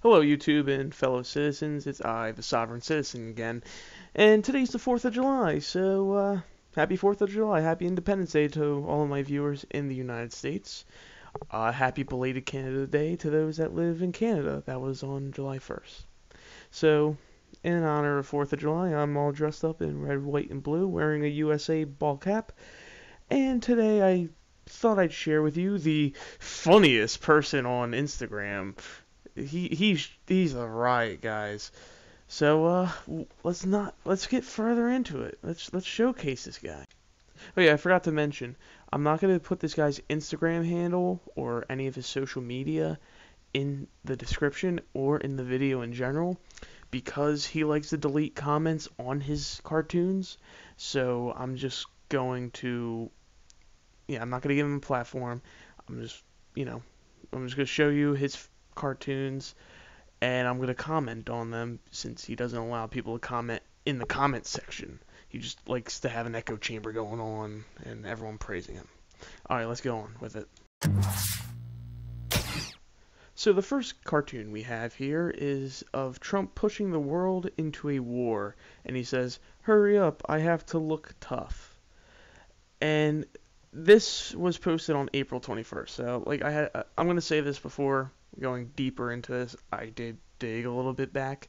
Hello, YouTube and fellow citizens. It's I, the Sovereign Citizen, again. And today's the 4th of July, so happy 4th of July. Happy Independence Day to all of my viewers in the United States. Happy belated Canada Day to those that live in Canada. That was on July 1st. So, in honor of 4th of July, I'm all dressed up in red, white, and blue, wearing a USA ball cap. And today I thought I'd share with you the funniest person on Instagram. He's a riot, guys. So let's get further into it. Let's showcase this guy. Oh yeah, I forgot to mention, I'm not gonna put this guy's Instagram handle or any of his social media in the description or in the video in general because he likes to delete comments on his cartoons. So I'm just going to, I'm not gonna give him a platform. I'm just, you know, I'm just gonna show you his cartoons, and I'm going to comment on them since he doesn't allow people to comment in the comment section. He just likes to have an echo chamber going on and everyone praising him. Alright, let's go on with it. So the first cartoon we have here is of Trump pushing the world into a war, and he says, "Hurry up, I have to look tough." And this was posted on April 21st. So I'm going to say this before going deeper into this. I did dig a little bit back,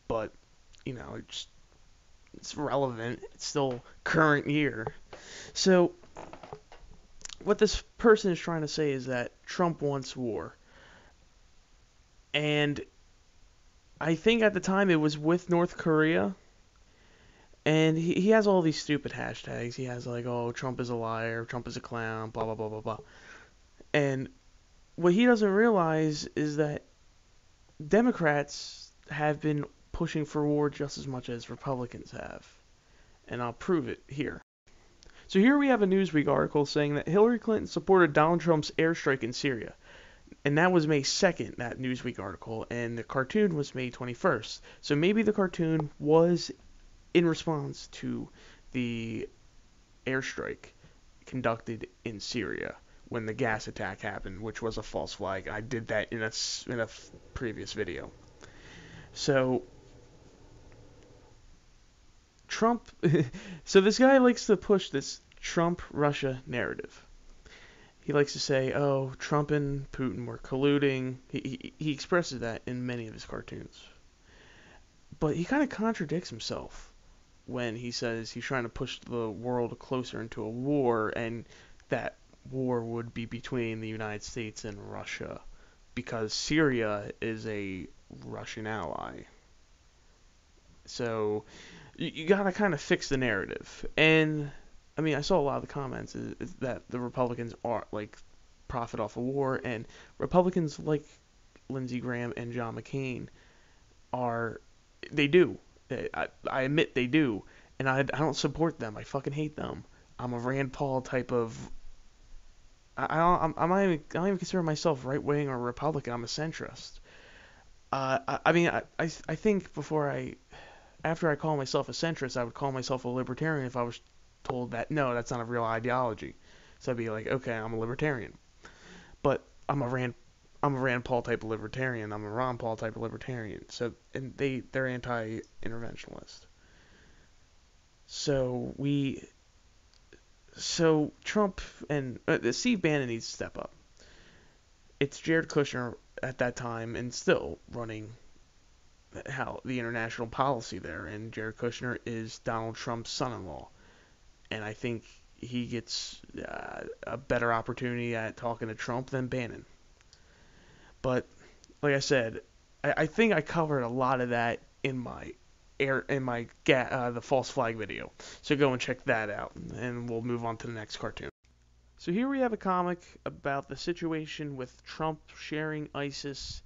but it's relevant. It's still current year. So what this person is trying to say is that Trump wants war, and I think at the time it was with North Korea. And he has all these stupid hashtags. He has like, oh, Trump is a liar, Trump is a clown, blah blah blah blah blah. And what he doesn't realize is that Democrats have been pushing for war just as much as Republicans have. And I'll prove it here. So here we have a Newsweek article saying that Hillary Clinton supported Donald Trump's airstrike in Syria. And that was May 2nd, that Newsweek article, and the cartoon was May 21st. So maybe the cartoon was in response to the airstrike conducted in Syria when the gas attack happened, which was a false flag. I did that in a previous video. So Trump, so this guy likes to push this Trump-Russia narrative. He likes to say, "Oh, Trump and Putin were colluding." He expresses that in many of his cartoons, but he kind of contradicts himself when he says he's trying to push the world closer into a war, and that war would be between the United States and Russia, because Syria is a Russian ally. So you gotta kind of fix the narrative. And I mean, I saw a lot of the comments is that the Republicans are like profit off of war, and Republicans like Lindsey Graham and John McCain they do. I admit they do, and I don't support them. I fucking hate them. I'm a Rand Paul type of. I don't even consider myself right wing or Republican. I'm a centrist. I mean, I think after I call myself a centrist, I would call myself a libertarian if I was told that no, that's not a real ideology. So I'd be like, okay, I'm a libertarian, but I'm a Rand Paul type of libertarian. I'm a Ron Paul type of libertarian. So and they're anti-interventionist. So Trump and Steve Bannon needs to step up. It's Jared Kushner at that time and still running the international policy there, and Jared Kushner is Donald Trump's son-in-law, and I think he gets a better opportunity at talking to Trump than Bannon. But like I said, I think I covered a lot of that in the false flag video. So go and check that out, and we'll move on to the next cartoon. So here we have a comic about the situation with Trump sharing ISIS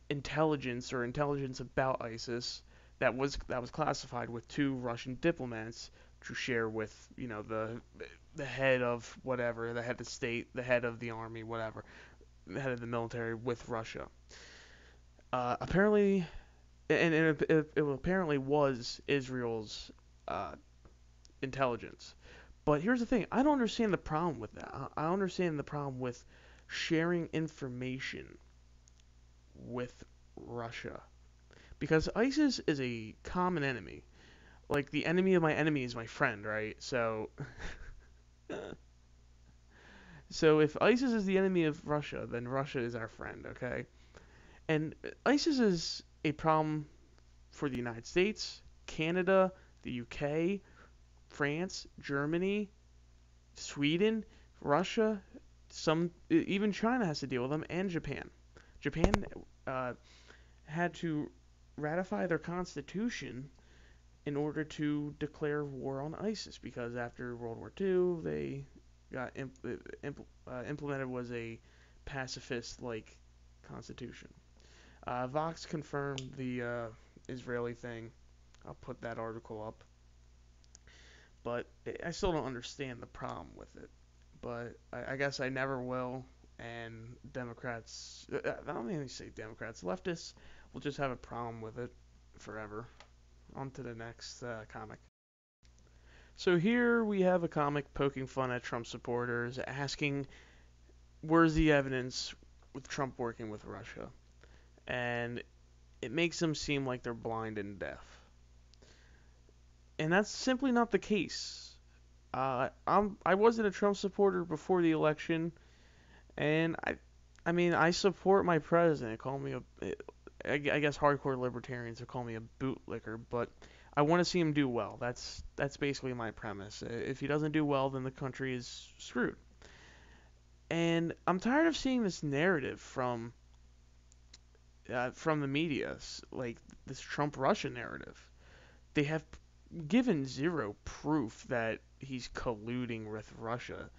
intelligence or intelligence about ISIS that was classified with two Russian diplomats to share with the head of whatever, the head of state, the head of the army, whatever, the head of the military with Russia. Apparently, and it apparently was Israel's intelligence. But here's the thing: I don't understand the problem with that. I understand the problem with sharing information with Russia. Because ISIS is a common enemy. Like, the enemy of my enemy is my friend, right? So if ISIS is the enemy of Russia, then Russia is our friend, okay? And ISIS is a problem for the United States, Canada, the UK, France, Germany, Sweden, Russia, some even China has to deal with them, and Japan. Japan had to ratify their constitution in order to declare war on ISIS because after World War II, they got implemented was a pacifist-like constitution. Vox confirmed the Israeli thing. I'll put that article up, but I still don't understand the problem with it. But I guess I never will. And Democrats, I don't even say Democrats, leftists will just have a problem with it forever. On to the next comic. So here we have a comic poking fun at Trump supporters, asking, where's the evidence with Trump working with Russia? And it makes them seem like they're blind and deaf. And that's simply not the case. I wasn't a Trump supporter before the election, and I mean, I support my president. Call me I guess hardcore libertarians would call me a bootlicker, but I want to see him do well. That's basically my premise. If he doesn't do well, then the country is screwed. And I'm tired of seeing this narrative from the media, like this Trump Russia narrative. They have given zero proof that he's colluding with Russia.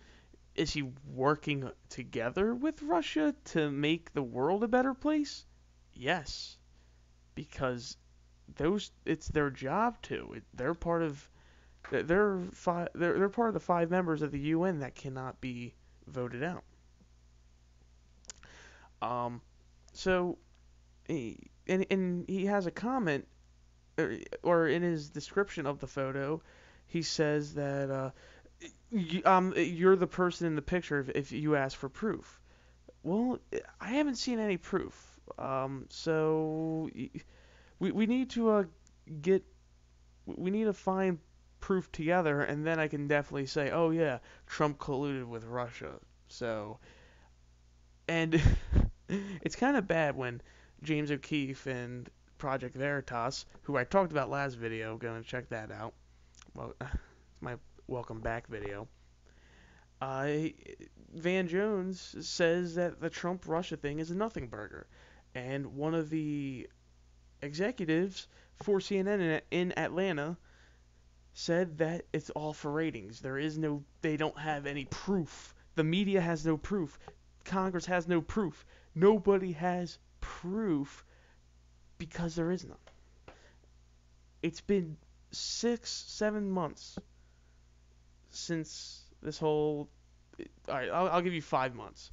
Is he working together with Russia to make the world a better place? Yes, because it's their job to. They're part of they're part of the 5 members of the UN that cannot be voted out. Um, so and he has a comment or in his description of the photo, he says that you're the person in the picture if you ask for proof. Well, I haven't seen any proof. So we need to get we need to find proof together, and then I can definitely say, oh yeah, Trump colluded with Russia. So, and it's kind of bad when James O'Keefe and Project Veritas, who I talked about last video, go and check that out. Well, my welcome back video. Van Jones says that the Trump Russia thing is a nothing burger, and one of the executives for CNN in Atlanta said that it's all for ratings. They don't have any proof. The media has no proof. Congress has no proof. Nobody has proof because there is none. It's been 6, 7 months since this whole. Alright, I'll give you 5 months.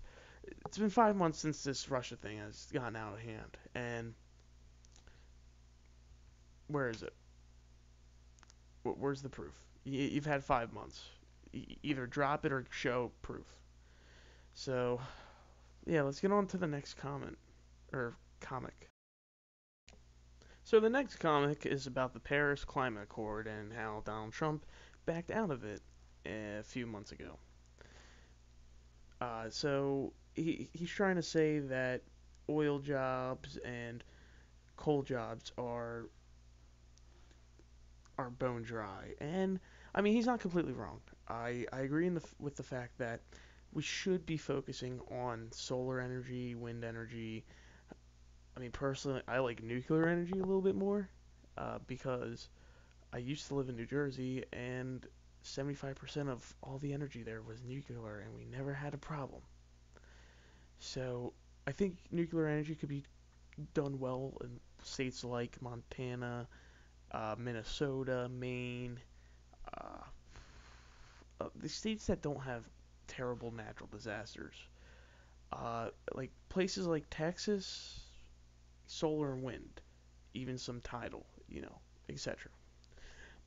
It's been 5 months since this Russia thing has gotten out of hand. And where is it? Where's the proof? You've had 5 months. Either drop it or show proof. So, yeah, let's get on to the next comment. Or comic. So the next comic is about the Paris Climate Accord and how Donald Trump backed out of it a few months ago. So he's trying to say that oil jobs and coal jobs are bone dry, and I mean he's not completely wrong. I agree with the fact that we should be focusing on solar energy, wind energy. I mean personally, I like nuclear energy a little bit more because I used to live in New Jersey and 75% of all the energy there was nuclear, and we never had a problem. So I think nuclear energy could be done well in states like Montana, Minnesota, Maine, uh, the states that don't have terrible natural disasters. Like places like Texas, solar and wind, even some tidal, etc.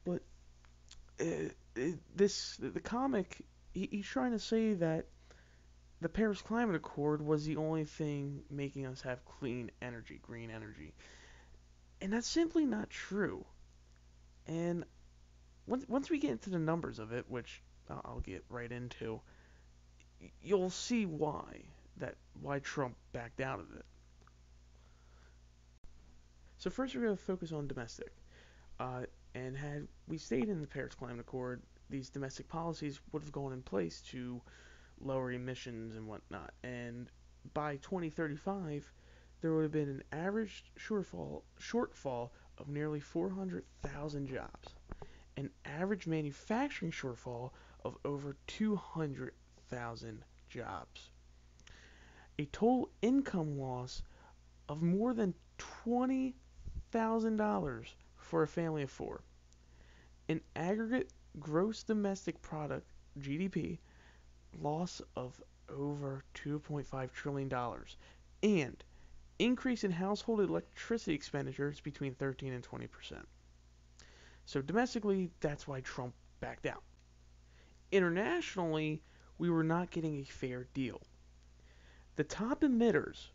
But the comic, he's trying to say that the Paris Climate Accord was the only thing making us have clean energy, green energy. And that's simply not true. And once we get into the numbers of it, which I'll get right into, you'll see why Trump backed out of it. So first we're going to focus on domestic. Uh, and had we stayed in the Paris Climate Accord, these domestic policies would have gone in place to lower emissions and whatnot. And by 2035, there would have been an average shortfall of nearly 400,000 jobs, an average manufacturing shortfall of over 200,000 jobs, a total income loss of more than $20,000 for a family of four, an aggregate gross domestic product (GDP) loss of over $2.5 trillion, and increase in household electricity expenditures between 13 and 20%. So domestically, that's why Trump backed out. Internationally, we were not getting a fair deal. The top emitters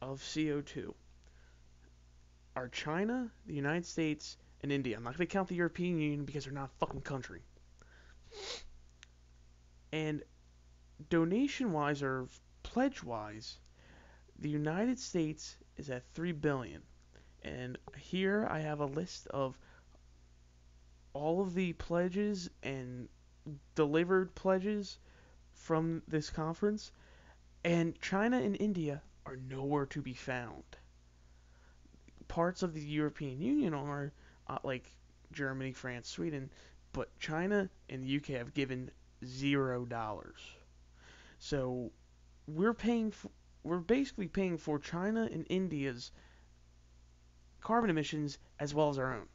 of CO2 are China, the United States, and India. I'm not going to count the European Union because they're not a fucking country. And donation-wise or pledge-wise, the United States is at $3 billion. And here I have a list of all of the pledges and delivered pledges from this conference, and China and India are nowhere to be found. Parts of the European Union are, like Germany, France, Sweden, but China and the UK have given $0. So we're basically paying for China and India's carbon emissions as well as our own.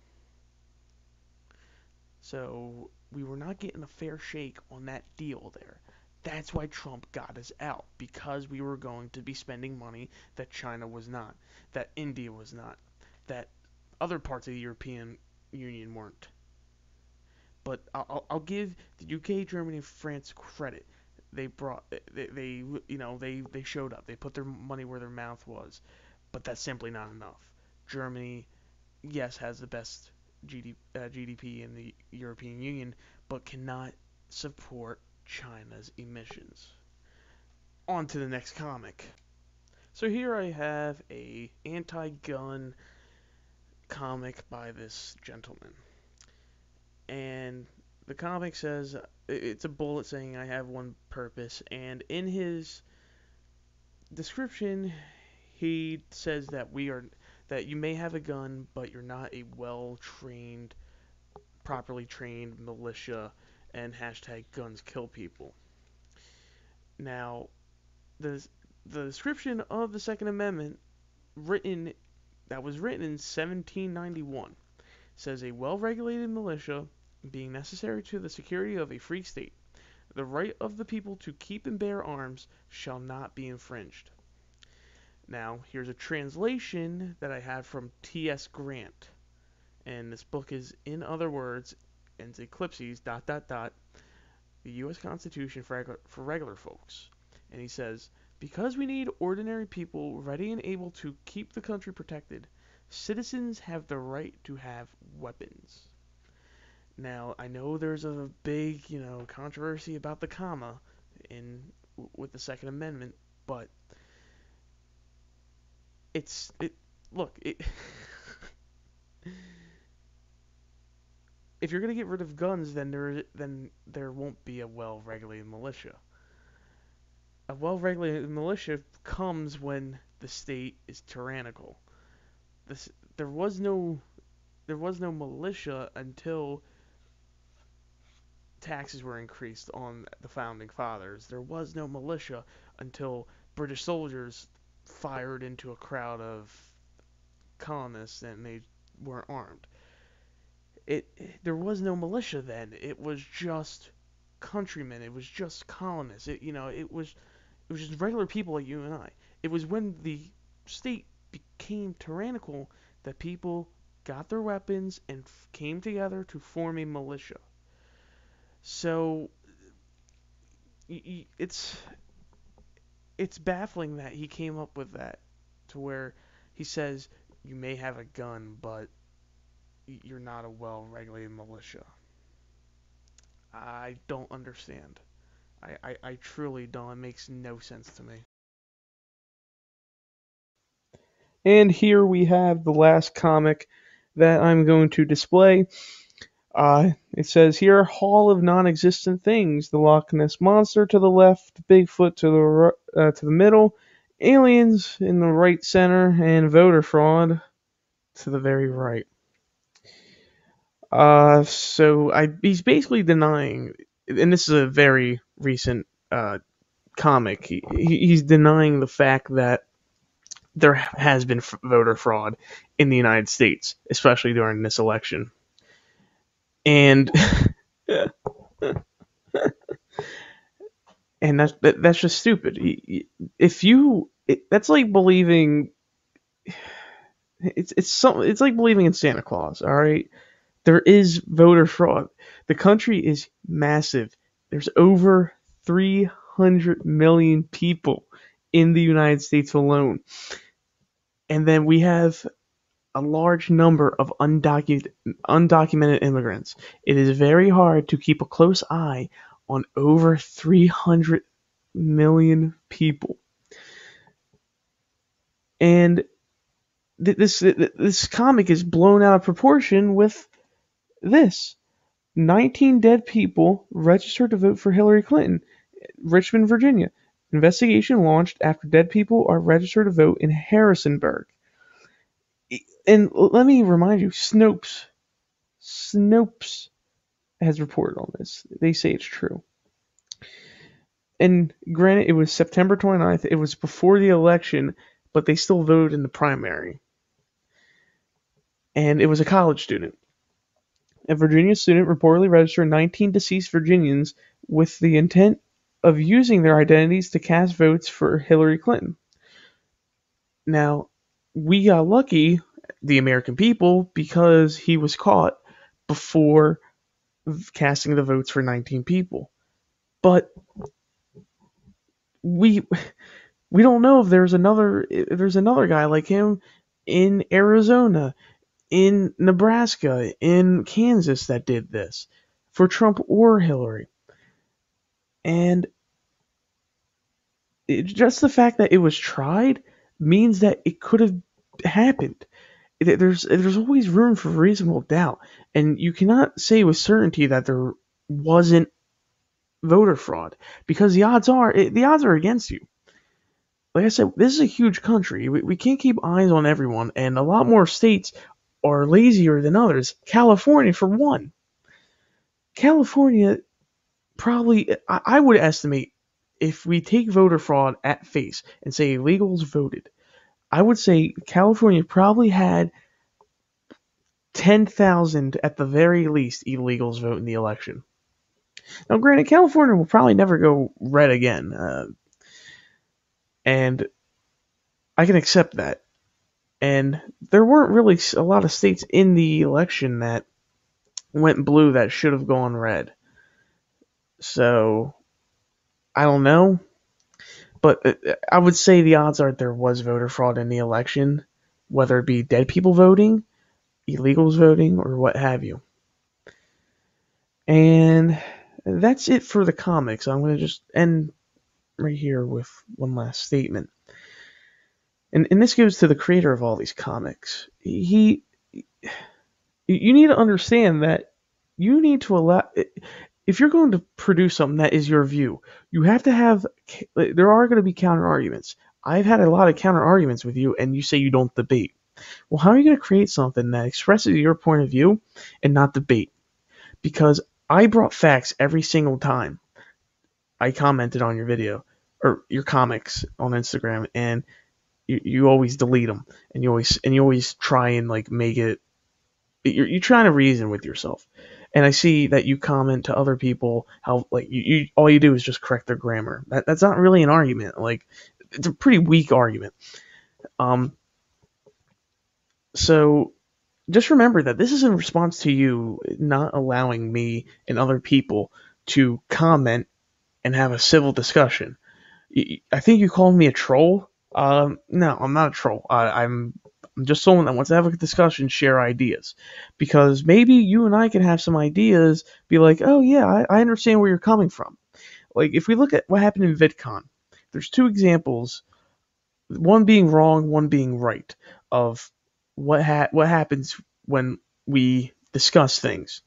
So we were not getting a fair shake on that deal there. That's why Trump got us out, because we were going to be spending money that China was not, that India was not, that other parts of the European Union weren't. But I'll give the UK, Germany, and France credit. They showed up. They put their money where their mouth was. But that's simply not enough. Germany, yes, has the best GDP in the European Union, but cannot support China's emissions. On to the next comic. So here I have a anti-gun comic by this gentleman. And the comic says, it's a bullet saying I have one purpose, and in his description he says that you may have a gun, but you're not a well-trained, properly trained militia, and hashtag guns kill people. Now, the description of the Second Amendment was written in 1791 says a well-regulated militia being necessary to the security of a free state, the right of the people to keep and bear arms shall not be infringed. Now, here's a translation that I have from T.S. Grant. And this book is, in other words, and ellipses, ... the U.S. Constitution for regular folks. And he says, because we need ordinary people ready and able to keep the country protected, citizens have the right to have weapons. Now, I know there's a big, controversy about the comma with the Second Amendment, but look, if you're gonna get rid of guns, then there won't be a well-regulated militia. A well-regulated militia comes when the state is tyrannical. There was no militia until taxes were increased on the founding fathers. There was no militia until British soldiers fired into a crowd of colonists and they weren't armed. There was no militia then. It was just countrymen. It was just colonists. It was just regular people like you and I. It was when the state became tyrannical that people got their weapons and came together to form a militia. So it's it's baffling that he came up with that to where he says you may have a gun, but you're not a well-regulated militia. I don't understand. I truly don't. It makes no sense to me. And here we have the last comic that I'm going to display. It says here, Hall of Non-Existent Things: the Loch Ness Monster to the left, Bigfoot to the middle, aliens in the right center, and voter fraud to the very right. He's basically denying, and this is a very recent comic. He's denying the fact that there has been voter fraud in the United States, especially during this election. And and that's just stupid. If you that's like believing it's like believing in Santa Claus. All right, there is voter fraud. The country is massive. There's over 300 million people in the United States alone, and then we have a large number of undocumented immigrants. It is very hard to keep a close eye on over 300 million people. And this comic is blown out of proportion with this. 19 dead people registered to vote for Hillary Clinton. Richmond, Virginia. Investigation launched after dead people are registered to vote in Harrisonburg. And let me remind you, Snopes has reported on this. They say it's true. And granted, it was September 29th. It was before the election, but they still voted in the primary. And it was a college student. A Virginia student reportedly registered 19 deceased Virginians with the intent of using their identities to cast votes for Hillary Clinton. Now, we got lucky, the American people, because he was caught before casting the votes for 19 people. But we don't know if there's another guy like him in Arizona, in Nebraska, in Kansas that did this for Trump or Hillary. And just the fact that it was tried means that it could have happened. There's always room for reasonable doubt, and you cannot say with certainty that there wasn't voter fraud because the odds are against you. Like I said, this is a huge country. We can't keep eyes on everyone, and a lot more states are lazier than others. California, for one. California probably, I would estimate, if we take voter fraud at face and say illegals voted, I would say California probably had 10,000 at the very least illegals vote in the election. Now, granted, California will probably never go red again, and I can accept that. And there weren't really a lot of states in the election that went blue that should have gone red. So, I don't know. But I would say the odds are there was voter fraud in the election, whether it be dead people voting, illegals voting, or what have you. And that's it for the comics. I'm going to just end right here with one last statement. And this goes to the creator of all these comics. You need to understand that you need to allow, if you're going to produce something that is your view, you have to have, there are going to be counter arguments. I've had a lot of counter arguments with you, and you say you don't debate. Well, how are you going to create something that expresses your point of view and not debate? Because I brought facts every single time I commented on your video or your comics on Instagram, and you always delete them, and you always try and like make it. You're trying to reason with yourself, and I see that you comment to other people how like you all you do is just correct their grammar. That's not really an argument. Like it's a pretty weak argument. So just remember that this is in response to you not allowing me and other people to comment and have a civil discussion. I think you called me a troll. No, I'm not a troll. I'm just someone that wants to have a discussion, share ideas, because maybe you and I can have some ideas. Be like, oh yeah, I understand where you're coming from. Like if we look at what happened in VidCon, there's two examples, one being wrong, one being right, of what happens when we discuss things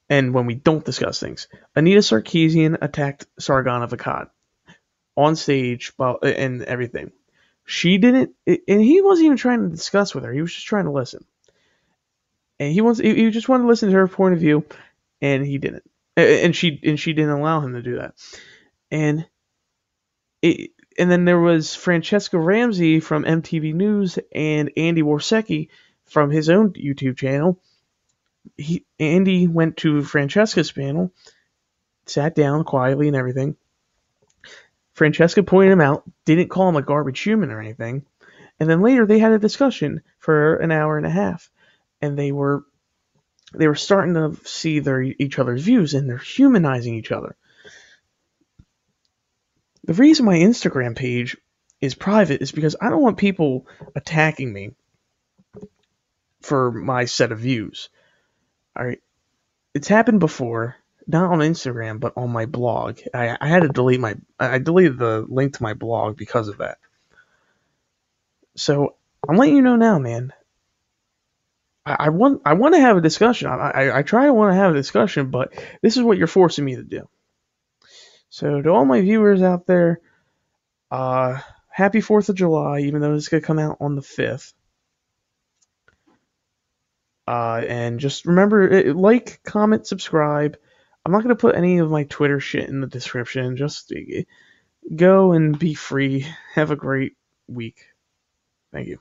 and when we don't discuss things. Anita Sarkeesian attacked Sargon of Akkad on stage and everything. She didn't, and he wasn't even trying to discuss with her. He was just trying to listen, and he just wanted to listen to her point of view, and he didn't, and she didn't allow him to do that, and it, and then there was Francesca Ramsey from MTV News and Andy Worsecki from his own YouTube channel. Andy went to Francesca's panel, sat down quietly and everything. Francesca pointed him out, didn't call him a garbage human or anything, and then later they had a discussion for an hour and a half, and they were starting to see each other's views, and they're humanizing each other. The reason my Instagram page is private is because I don't want people attacking me for my set of views. All right, it's happened before, not on Instagram, but on my blog. I had to I deleted the link to my blog because of that. So I'm letting you know now, man. I want to have a discussion. I try to want to have a discussion, but this is what you're forcing me to do. So to all my viewers out there, happy 4th of July, even though it's going to come out on the 5th. And just remember, like, comment, subscribe. I'm not going to put any of my Twitter shit in the description. Just go and be free. Have a great week. Thank you.